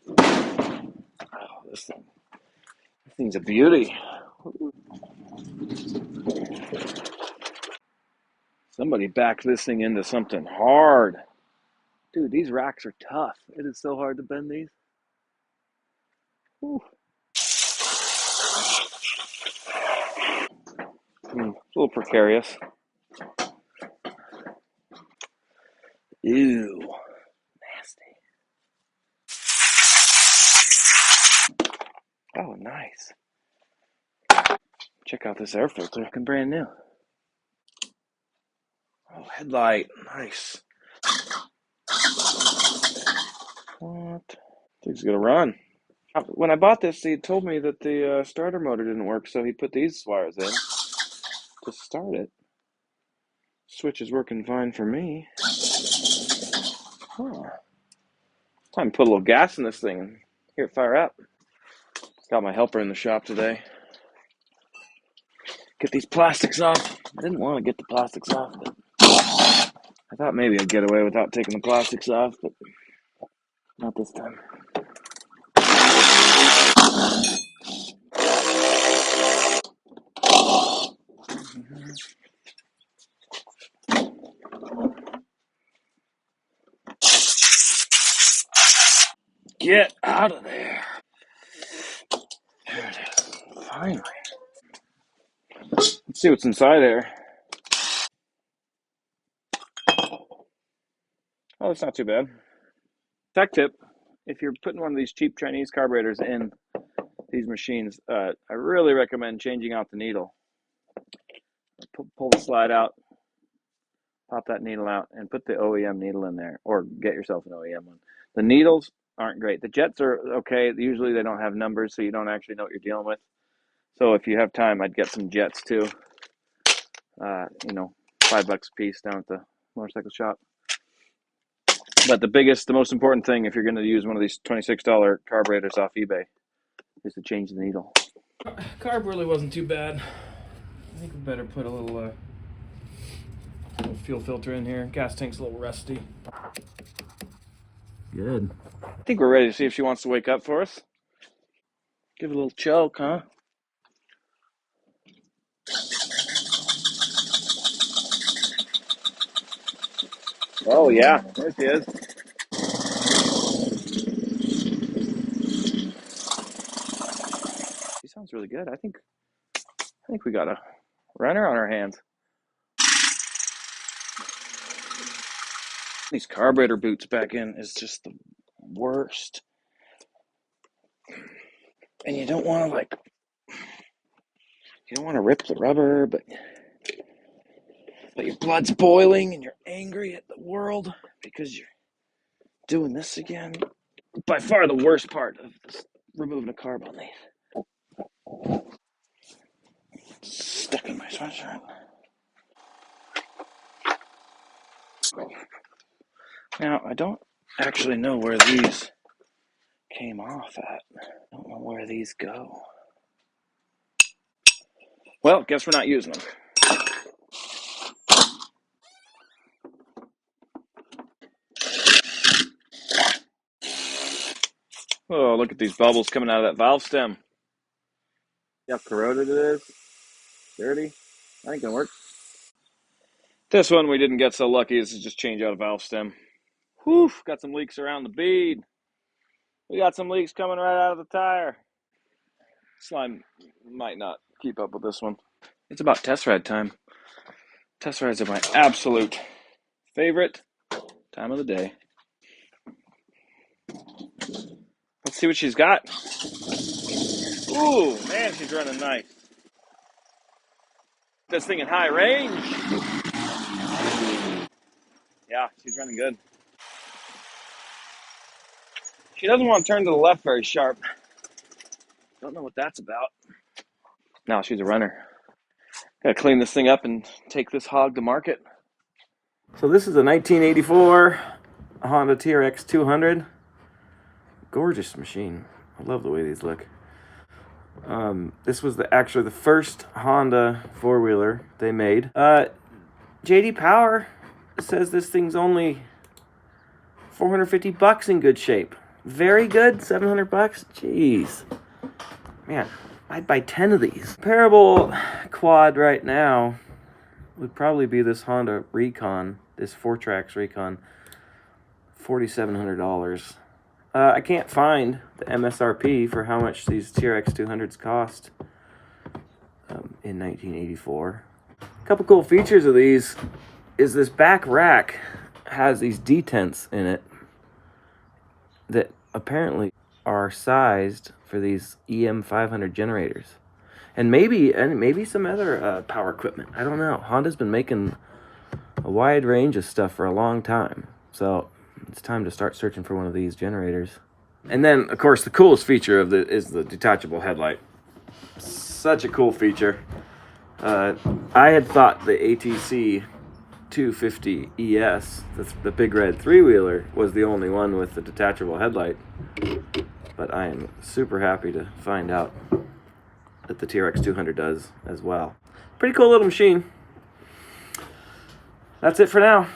Oh, this thing's a beauty. Somebody backed this thing into something hard. Dude, these racks are tough. It is so hard to bend these. Whew. A little precarious. Ew. Nasty. Oh, nice. Check out this air filter. Looking brand new. Oh, headlight. Nice. What? Thing's gonna run. When I bought this, he told me that the starter motor didn't work, so he put these wires in to start it. Switch is working fine for me. Huh. Time to put a little gas in this thing and hear it fire up. Got my helper in the shop today. Get these plastics off. I didn't want to get the plastics off, but I thought maybe I'd get away without taking the plastics off, but not this time. Get out of there. There it is. Finally. Let's see what's inside here. Oh, it's not too bad. Tech tip, if you're putting one of these cheap Chinese carburetors in these machines, I really recommend changing out the needle. Pull the slide out, pop that needle out, and put the OEM needle in there, or get yourself an OEM one. The needles aren't great. The jets are okay. Usually they don't have numbers, so you don't actually know what you're dealing with. So if you have time, I'd get some jets too. $5 a piece down at the motorcycle shop. But the most important thing, if you're going to use one of these $26 carburetors off eBay, is to change the needle. Carb really wasn't too bad. I think we better put a little fuel filter in here. Gas tank's a little rusty. Good. I think we're ready to see if she wants to wake up for us. Give it a little choke, huh? Oh yeah, there she is. She sounds really good. I think we got a runner on our hands. These carburetor boots back in is just the worst. And you don't want to rip the rubber, but your blood's boiling and you're angry at the world because you're doing this again. By far the worst part of this, removing a carb on these. Stuck in my sweatshirt. Now, I don't actually know where these came off at. I don't know where these go. Well, guess we're not using them. Oh, look at these bubbles coming out of that valve stem. See how corroded it is? Dirty? That ain't gonna work. This one we didn't get so lucky. This is just change out a valve stem. Whew, got some leaks around the bead. We got some leaks coming right out of the tire. Slime might not keep up with this one. It's about test ride time. Test rides are my absolute favorite time of the day. Let's see what she's got. Ooh, man, she's running nice. This thing in high range. Yeah, she's running good. She doesn't want to turn to the left very sharp. Don't know what that's about. Now she's a runner. Gotta clean this thing up and take this hog to market. So this is a 1984 Honda TRX200. Gorgeous machine. I love the way these look. This was actually the first Honda four-wheeler they made. JD Power says this thing's only $450 in good shape. Very good, $700. Jeez. Man, I'd buy 10 of these. Comparable quad right now would probably be this Honda Recon, this 4Trax Recon, $4,700. I can't find the MSRP for how much these TRX200s cost in 1984. A couple cool features of these is this back rack has these detents in it that apparently are sized for these EM500 generators. And maybe some other power equipment. I don't know. Honda's been making a wide range of stuff for a long time. So it's time to start searching for one of these generators. And then, of course, the coolest feature is the detachable headlight. Such a cool feature. I had thought the ATC 250 ES, the big red three-wheeler, was the only one with the detachable headlight. But I am super happy to find out that the TRX200 does as well. Pretty cool little machine. That's it for now.